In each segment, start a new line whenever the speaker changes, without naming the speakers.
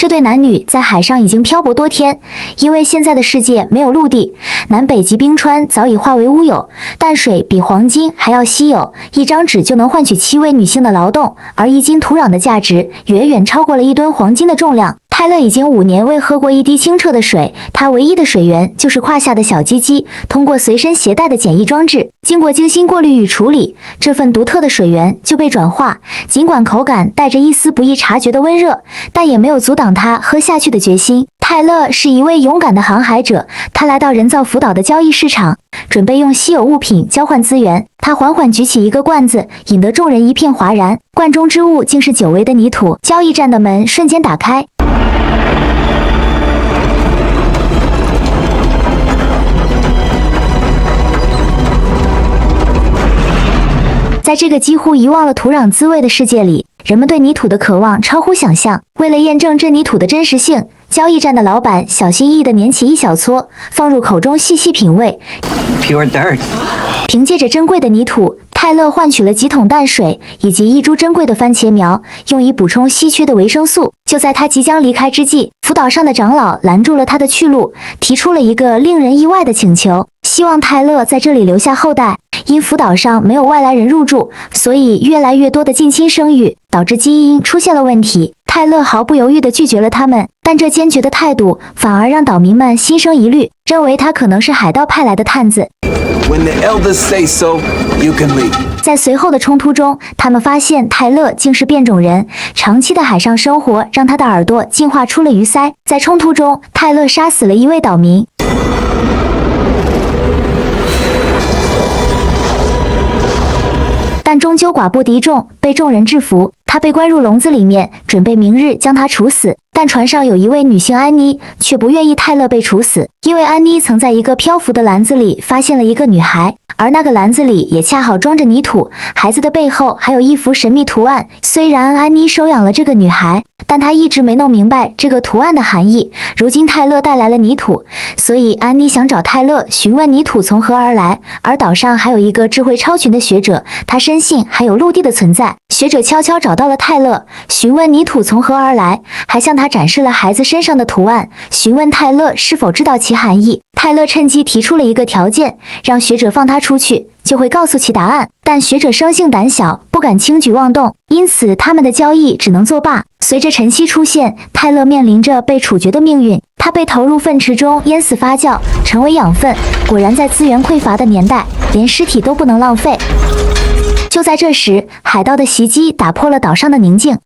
这对男女在海上已经漂泊多天，因为现在的世界没有陆地，南北极冰川早已化为乌有，淡水比黄金还要稀有，一张纸就能换取7位女性的劳动，而1斤土壤的价值远远超过了1吨黄金的重量。泰勒已经5年未喝过一滴清澈的水，他唯一的水源就是胯下的小鸡鸡。通过随身携带的简易装置，经过精心过滤与处理，这份独特的水源就被转化。尽管口感带着一丝不易察觉的温热，但也没有阻挡他喝下去的决心。泰勒是一位勇敢的航海者，他来到人造福岛的交易市场，准备用稀有物品交换资源。他缓缓举起一个罐子，引得众人一片哗然。罐中之物竟是久违的泥土。交易站的门瞬间打开。在这个几乎遗忘了土壤滋味的世界里，人们对泥土的渴望超乎想象。为了验证这泥土的真实性，交易站的老板小心翼翼地捻起一小撮，放入口中细细品味。
Pure dirt。
凭借着珍贵的泥土，泰勒换取了几桶淡水以及1株珍贵的番茄苗，用以补充稀缺的维生素。就在他即将离开之际，福岛上的长老拦住了他的去路，提出了一个令人意外的请求，希望泰勒在这里留下后代。因福岛上没有外来人入住，所以越来越多的近亲生育，导致基因出现了问题。泰勒毫不犹豫地拒绝了他们，但这坚决的态度反而让岛民们心生疑虑，认为他可能是海盗派来的探子。
When the elders say so, you can leave.
在随后的冲突中，他们发现泰勒竟是变种人，长期的海上生活让他的耳朵进化出了鱼鳃。在冲突中，泰勒杀死了1位岛民。但终究寡不敌众，被众人制服。他被关入笼子里面，准备明日将他处死。但船上有一位女性安妮，却不愿意泰勒被处死，因为安妮曾在一个漂浮的篮子里发现了一个女孩，而那个篮子里也恰好装着泥土，孩子的背后还有一幅神秘图案。虽然安妮收养了这个女孩，但她一直没弄明白这个图案的含义。如今泰勒带来了泥土，所以安妮想找泰勒询问泥土从何而来。而岛上还有一个智慧超群的学者，他深信还有陆地的存在。学者悄悄找到了泰勒，询问泥土从何而来，还向他展示了孩子身上的图案，询问泰勒是否知道其含义。泰勒趁机提出了一个条件，让学者放他出去，就会告诉其答案。但学者生性胆小，不敢轻举妄动，因此他们的交易只能作罢。随着晨曦出现，泰勒面临着被处决的命运，他被投入粪池中淹死发酵，成为养分。果然在资源匮乏的年代，连尸体都不能浪费。就在这时，海盗的袭击打破了岛上的宁静。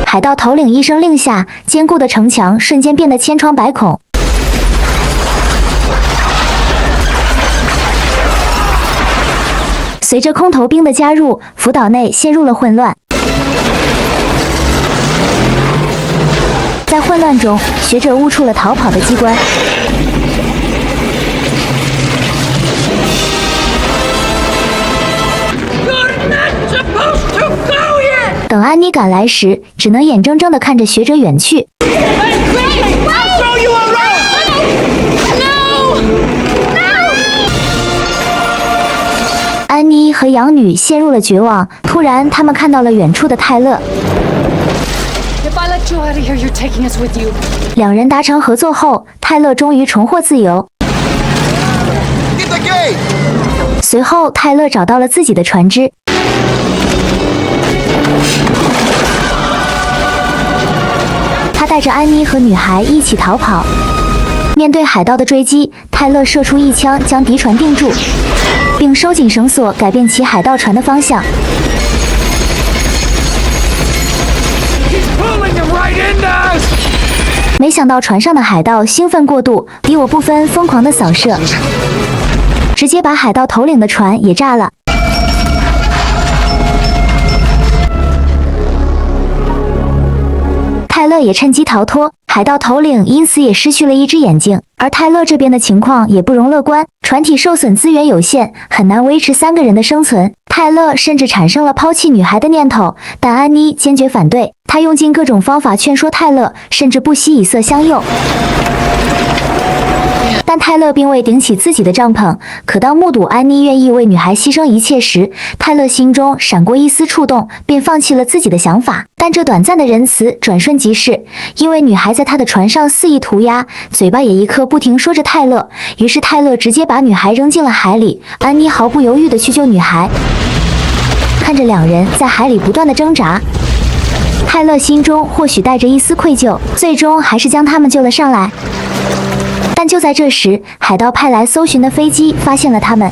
海盗头领一声令下，坚固的城墙瞬间变得千疮百孔。随着空投兵的加入，福岛内陷入了混乱。在混乱中，学者误触了逃跑的机关。等安妮赶来时，只能眼睁睁地看着学者远去。安妮和养女陷入了绝望。突然，他们看到了远处的泰勒。两人达成合作后，泰勒终于重获自由。随后，泰勒找到了自己的船只。他带着安妮和女孩一起逃跑。面对海盗的追击，泰勒射出一枪将敌船定住，并收紧绳索，改变其海盗船的方向。没想到船上的海盗兴奋过度，敌我不分，疯狂地扫射，直接把海盗头领的船也炸了。泰勒勒也趁机逃脱，海盗头领因此也失去了一只眼睛。而泰勒这边的情况也不容乐观，船体受损，资源有限，很难维持3个人的生存。泰勒甚至产生了抛弃女孩的念头，但安妮坚决反对。他用尽各种方法劝说泰勒，甚至不惜以色相诱。但泰勒并未顶起自己的帐篷，可当目睹安妮愿意为女孩牺牲一切时，泰勒心中闪过一丝触动，便放弃了自己的想法。但这短暂的仁慈转瞬即逝，因为女孩在他的船上肆意涂鸦，嘴巴也一刻不停说着泰勒。于是泰勒直接把女孩扔进了海里，安妮毫不犹豫地去救女孩。看着两人在海里不断的挣扎，泰勒心中或许带着一丝愧疚，最终还是将他们救了上来。但就在这时，海盗派来搜寻的飞机发现了他们。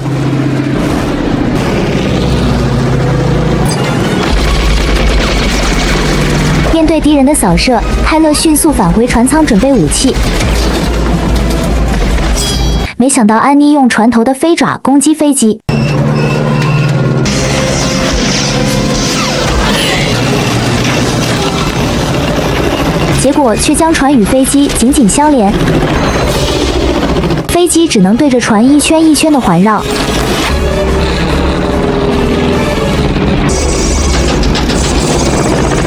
面对敌人的扫射，泰勒迅速返回船舱准备武器。没想到安妮用船头的飞爪攻击飞机，结果却将船与飞机紧紧相连，飞机只能对着船一圈一圈的环绕。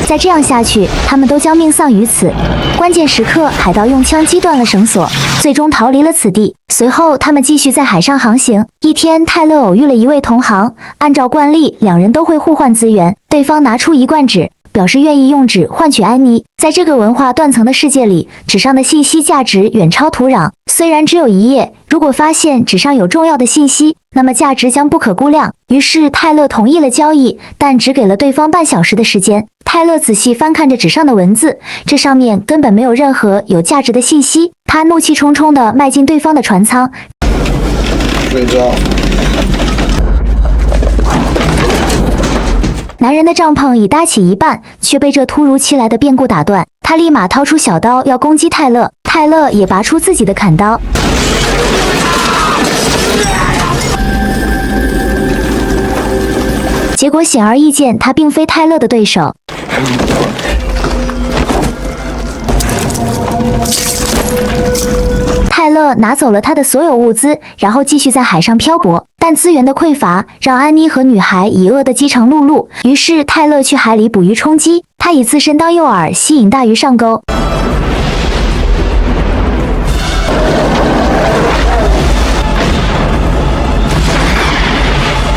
再这样下去，他们都将命丧于此。关键时刻，海盗用枪击断了绳索，最终逃离了此地。随后，他们继续在海上航行。一天，泰勒偶遇了一位同行，按照惯例，两人都会互换资源。对方拿出一罐纸，表示愿意用纸换取安妮。在这个文化断层的世界里，纸上的信息价值远超土壤。虽然只有1页，如果发现纸上有重要的信息，那么价值将不可估量。于是泰勒同意了交易，但只给了对方半小时的时间。泰勒仔细翻看着纸上的文字，这上面根本没有任何有价值的信息。他怒气冲冲地迈进对方的船舱，
睡觉。
男人的帐篷已搭起一半，却被这突如其来的变故打断。他立马掏出小刀要攻击泰勒，泰勒也拔出自己的砍刀。结果显而易见，他并非泰勒的对手。泰勒拿走了他的所有物资，然后继续在海上漂泊。但资源的匮乏让安妮和女孩已饿得饥肠辘辘，于是泰勒去海里捕鱼充饥。他以自身当诱饵，吸引大鱼上钩。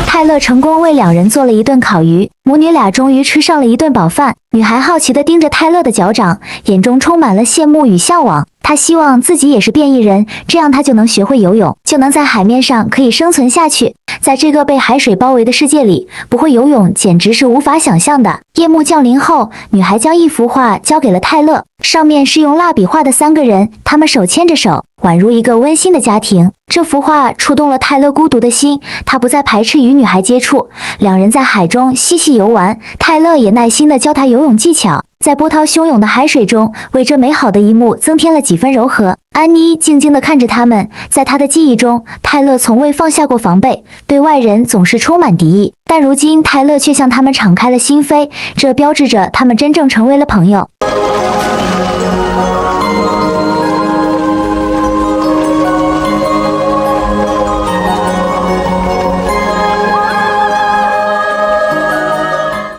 泰勒成功为两人做了一顿烤鱼，母女俩终于吃上了一顿饱饭。女孩好奇地盯着泰勒的脚掌，眼中充满了羡慕与向往。她希望自己也是变异人，这样她就能学会游泳，就能在海面上可以生存下去。在这个被海水包围的世界里，不会游泳简直是无法想象的。夜幕降临后，女孩将一幅画交给了泰勒，上面是用蜡笔画的3个人，他们手牵着手，宛如一个温馨的家庭。这幅画触动了泰勒孤独的心，他不再排斥与女孩接触，两人在海中嬉戏游玩，泰勒也耐心地教她游泳技巧，在波涛汹涌的海水中，为这美好的一幕增添了几分柔和。安妮静静地看着他们，在她的记忆中，泰勒从未放下过防备，对外人总是充满敌意，但如今泰勒却向他们敞开了心扉，这标志着他们真正成为了朋友。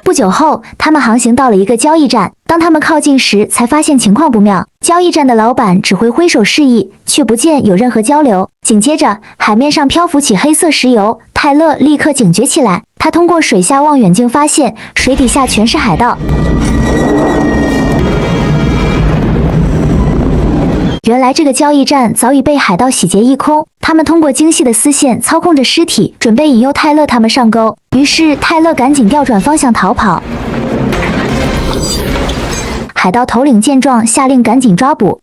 不久后，他们航行到了一个交易站。当他们靠近时，才发现情况不妙。交易站的老板只会挥手示意，却不见有任何交流。紧接着，海面上漂浮起黑色石油。泰勒立刻警觉起来，他通过水下望远镜发现，水底下全是海盗。原来这个交易站早已被海盗洗劫一空，他们通过精细的丝线操控着尸体，准备引诱泰勒他们上钩。于是泰勒赶紧调转方向逃跑。海盗头领见状，下令赶紧抓捕。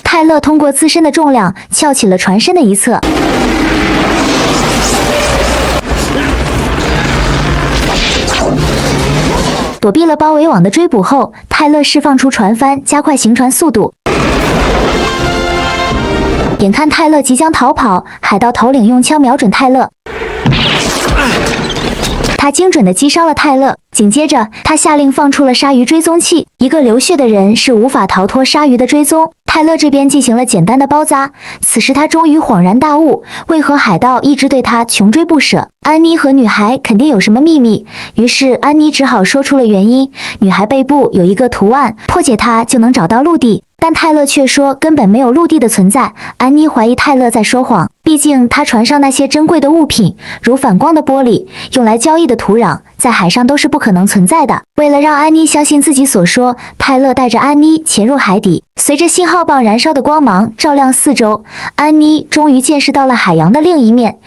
泰勒通过自身的重量翘起了船身的一侧。躲避了包围网的追捕后，泰勒释放出船帆，加快行船速度。眼看泰勒即将逃跑，海盗头领用枪瞄准泰勒。他精准地击伤了泰勒，紧接着他下令放出了鲨鱼追踪器。一个流血的人是无法逃脱鲨鱼的追踪。泰勒这边进行了简单的包扎，此时他终于恍然大悟，为何海盗一直对他穷追不舍？安妮和女孩肯定有什么秘密，于是安妮只好说出了原因。女孩背部有一个图案，破解它就能找到陆地。但泰勒却说根本没有陆地的存在。安妮怀疑泰勒在说谎，毕竟他船上那些珍贵的物品，如反光的玻璃、用来交易的土壤，在海上都是不可能存在的。为了让安妮相信自己所说，泰勒带着安妮潜入海底。随着信号棒燃烧的光芒照亮四周，安妮终于见识到了海洋的另一面。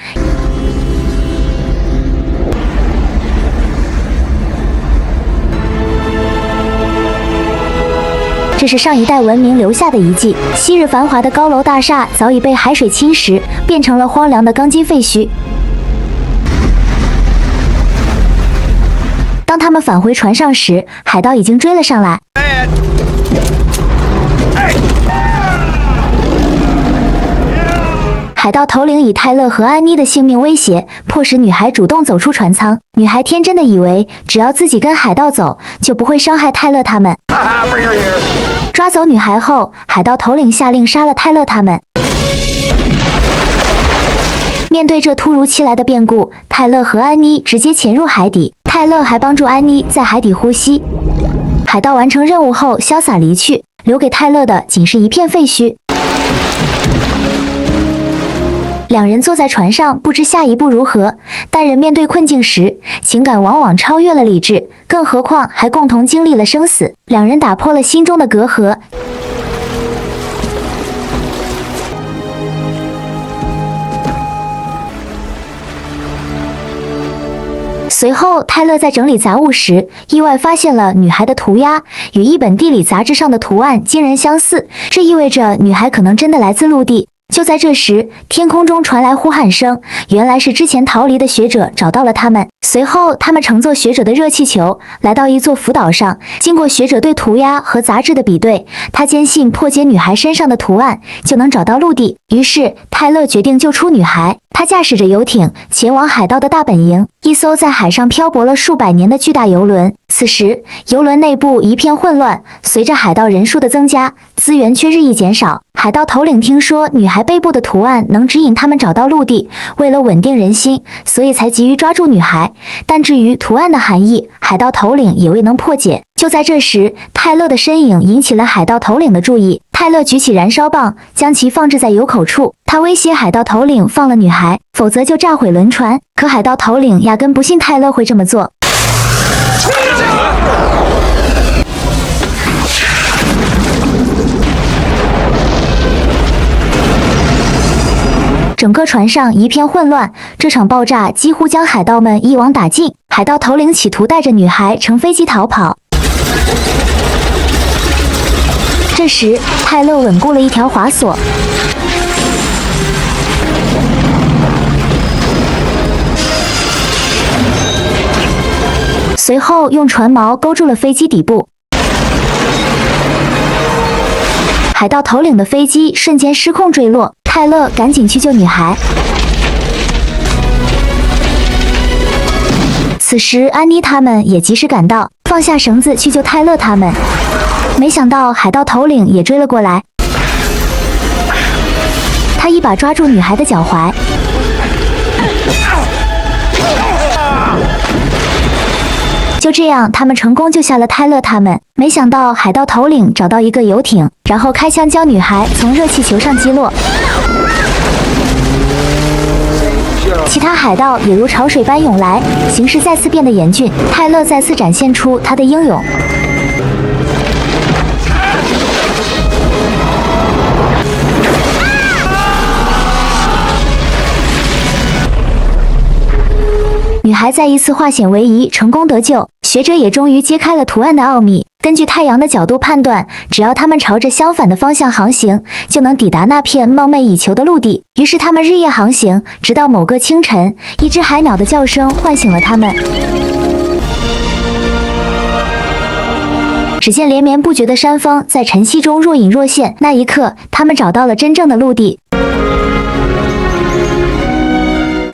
这是上一代文明留下的遗迹，昔日繁华的高楼大厦早已被海水侵蚀，变成了荒凉的钢筋废墟。当他们返回船上时，海盗已经追了上来。海盗头领以泰勒和安妮的性命威胁，迫使女孩主动走出船舱。女孩天真的以为，只要自己跟海盗走，就不会伤害泰勒他们。抓走女孩后，海盗头领下令杀了泰勒他们。面对这突如其来的变故，泰勒和安妮直接潜入海底，泰勒还帮助安妮在海底呼吸。海盗完成任务后潇洒离去，留给泰勒的仅是一片废墟。两人坐在船上，不知下一步如何。但人面对困境时，情感往往超越了理智，更何况还共同经历了生死。两人打破了心中的隔阂。随后，泰勒在整理杂物时，意外发现了女孩的涂鸦与一本地理杂志上的图案惊人相似，这意味着女孩可能真的来自陆地。就在这时，天空中传来呼喊声，原来是之前逃离的学者找到了他们。随后，他们乘坐学者的热气球来到一座浮岛上。经过学者对涂鸦和杂志的比对，他坚信破解女孩身上的图案就能找到陆地。于是，泰勒决定救出女孩。他驾驶着游艇前往海盗的大本营，一艘在海上漂泊了数百年的巨大游轮。此时，游轮内部一片混乱，随着海盗人数的增加，资源却日益减少。海盗头领听说女孩背部的图案能指引他们找到陆地，为了稳定人心，所以才急于抓住女孩。但至于图案的含义，海盗头领也未能破解。就在这时，泰勒的身影引起了海盗头领的注意。泰勒举起燃烧棒，将其放置在油口处。他威胁海盗头领放了女孩，否则就炸毁轮船。可海盗头领压根不信泰勒会这么做。整个船上一片混乱，这场爆炸几乎将海盗们一网打尽。海盗头领企图带着女孩乘飞机逃跑。这时，泰勒稳固了一条滑索，随后用船锚勾住了飞机底部。海盗头领的飞机瞬间失控坠落，泰勒赶紧去救女孩。此时，安妮他们也及时赶到，放下绳子去救泰勒他们。没想到海盗头领也追了过来，他一把抓住女孩的脚踝，就这样，他们成功救下了泰勒他们。没想到海盗头领找到一个游艇，然后开枪将女孩从热气球上击落。其他海盗也如潮水般涌来，形势再次变得严峻。泰勒再次展现出他的英勇。女孩再一次化险为夷，成功得救。学者也终于揭开了图案的奥秘。根据太阳的角度判断，只要他们朝着相反的方向航行，就能抵达那片梦寐以求的陆地。于是他们日夜航行，直到某个清晨，一只海鸟的叫声唤醒了他们。只见连绵不绝的山峰在晨曦中若隐若现。那一刻，他们找到了真正的陆地。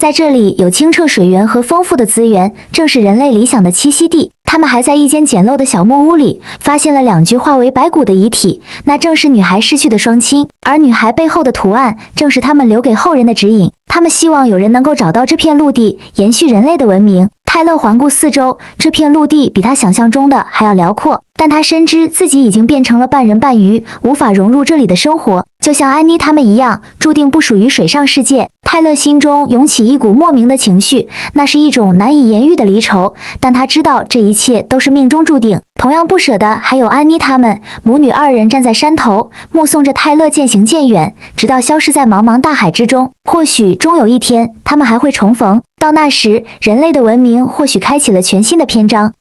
在这里有清澈水源和丰富的资源，正是人类理想的栖息地。他们还在一间简陋的小木屋里发现了2具化为白骨的遗体，那正是女孩逝去的双亲，而女孩背后的图案正是他们留给后人的指引。他们希望有人能够找到这片陆地，延续人类的文明。泰勒环顾四周，这片陆地比他想象中的还要辽阔，但他深知自己已经变成了半人半鱼，无法融入这里的生活，就像安妮他们一样，注定不属于水上世界。泰勒心中涌起一股莫名的情绪，那是一种难以言喻的离愁，但他知道这一切都是命中注定。同样不舍的还有安妮他们，母女2人站在山头，目送着泰勒渐行渐远，直到消失在茫茫大海之中。或许终有一天，他们还会重逢，到那时，人类的文明或许开启了全新的篇章。